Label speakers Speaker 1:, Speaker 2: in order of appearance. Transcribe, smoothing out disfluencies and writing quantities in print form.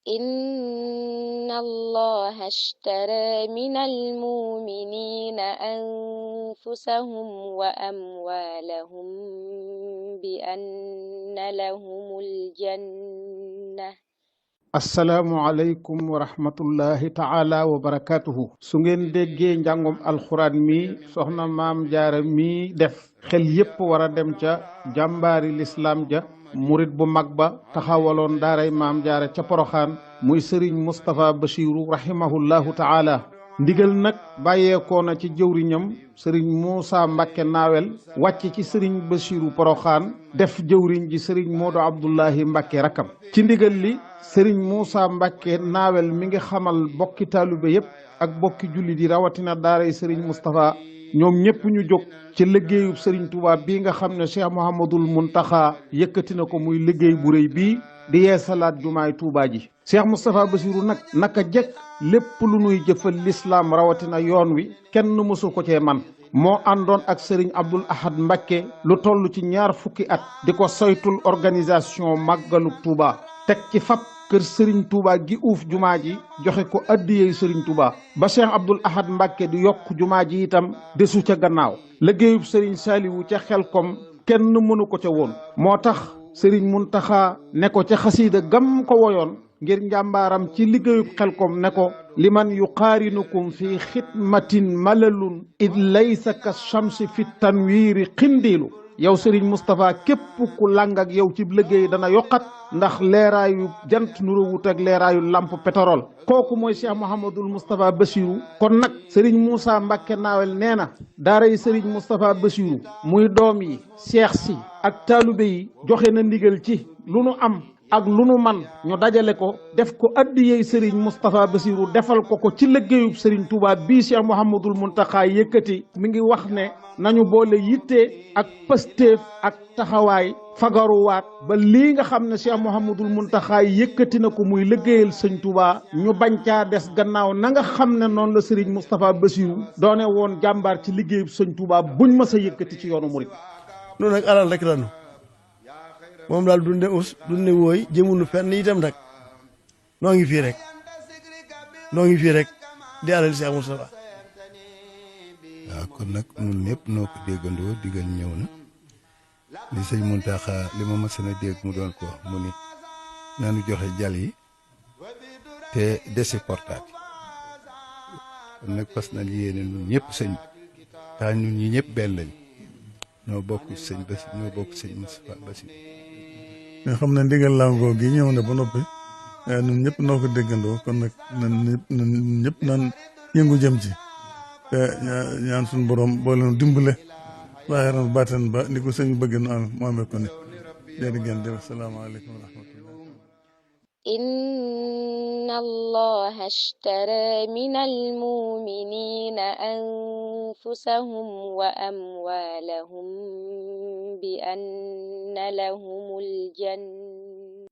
Speaker 1: إن الله اشترى من المؤمنين أنفسهم وأموالهم بأن لهم الجنة
Speaker 2: asalaamualeykum wa rahmatullahi taala wa barakaatuhu su ngeen déggee njàngum alxuraan mi soxna maam jaara mi def xel yépp war a dem ca jàmbaari lislaam ja murit bu mag ba taxawaloon daaray maam jaara ca poroxaan muy sëriñ Moustapha Bachiru rahimahullahu taala ndigal nag bàyyeekoo na ci jëwriñam sëriñ Muusa Mbàkke naawel wàcc ci sëriñ Bachiru poroxaan def jëwriñ ji sëriñ Moodu Abdullahi Mbàkke rakkam ci ndigal li sëriñ Muusa Mbàkke naawel mi ngi xamal bokki taalibe yépp ak bokki jullit yi rawatina daaray sëriñ Moustapha ñoom ñépp ñu jóg ci liggéeyub sëriñ Touba bii nga xam ne Cheikh Mouhamadul Muntaxa yëkkati na ko muy liggéey bu rëy bii di yeesalaat jumaay Touba ji Cheikh Moustapha Bassirou nag naka jekk lépp lu nuy jëfal lislaam rawatina yoon wi kenn mësu ko cee man moo àndoon ak sëriñ Abdul Ahad Mbàkke lu toll ci 20 at di ko saytul organisation màggalu Touba teg ci fab kër sëriñ Touba gi uuf jumaa ji joxe ko addiyey sëriñ Touba ba Cheikh Abdoul Ahad Mbacke di yokk jumaa ji itam desu ca gannaaw liggéeyub sëriñ Saliwu ca Xelkom kenn mënu ko ca woon moo tax sëriñ Muntaxa ne ko ca xasiida gam ko woyoon ngir njàmbaaram ci liggéeyub Xelkom ne ko liman yuqaarinukum fi xidmatin malalun id laysa ka shamsi fi tanwiiri xindiilu yow Serigne Moustapha képp ku làng ak yow ci liggéey dana yokkat ndax leeraayu jant nuróowut ak leeraayu lamp pétrole kooku mooy Cheikh Mouhamadul Moustapha Bassirou kon nag Serigne Moussa Mbacke naawel nee na daara yi Serigne Moustapha Bassirou muy doom yi seex si ak taalibe yi joxe na ndigal ci lu nu am ak lu nu man ñu dajale ko def ko addiyey Serigne Moustapha Bassirou defal ko ko ci liggéeyub Serigne Touba bii Cheikh Mouhamadul Mountakha yëkkati mi ngi wax ne nañu boole yitte ak pëstéef ak taxawaay fagaruwaat ba lii nga xam ne Cheikh Mouhamadul Mountakha yëkkati na ko muy liggéeyal sëñ Touba ñu bañ caa des gannaaw na nga xam ne noonu la Serigne Moustapha Bassirou doone woon jàmbaar ci liggéeyub sëñ Touba buñ mës a yëkkati ci yoonu murit
Speaker 3: noonu nag alal rek lanu moom daal dunde us dunde wooy jëmunu fenn itam rek noo ngi fii rek di alal Cheikh Moustapha
Speaker 4: waaw kon nag ñun ñëpp noo ko déggandoo digal ñëw na li sëñ Muntaxa li ma mës a dégg mu doon ko mu ni nanu joxe jal yi te desi portaat kon nag fas nañ yéene ñun ñëpp sëñ bi tax ñun ñi ñëpp benn lañ ñoo bokk sëñ Basi ñoo bokk sëñ Moustapha Basi
Speaker 5: nga xam ne ndigal langoo gi ñëw na ba noppi ñun ñëpp noo ko déggandoo kon nag ñun ñëpp naan yëngu jëm ci te ñaan suñu borom boo leen dimbale waayaran baatan ba ni ko sëñ bëgg na am mu amee ko ne jërë ngeen jëf asalaamaaleykum wa rahmatullah
Speaker 1: إن الله اشترى من المؤمنين أنفسهم وأموالهم بأن لهم الجنة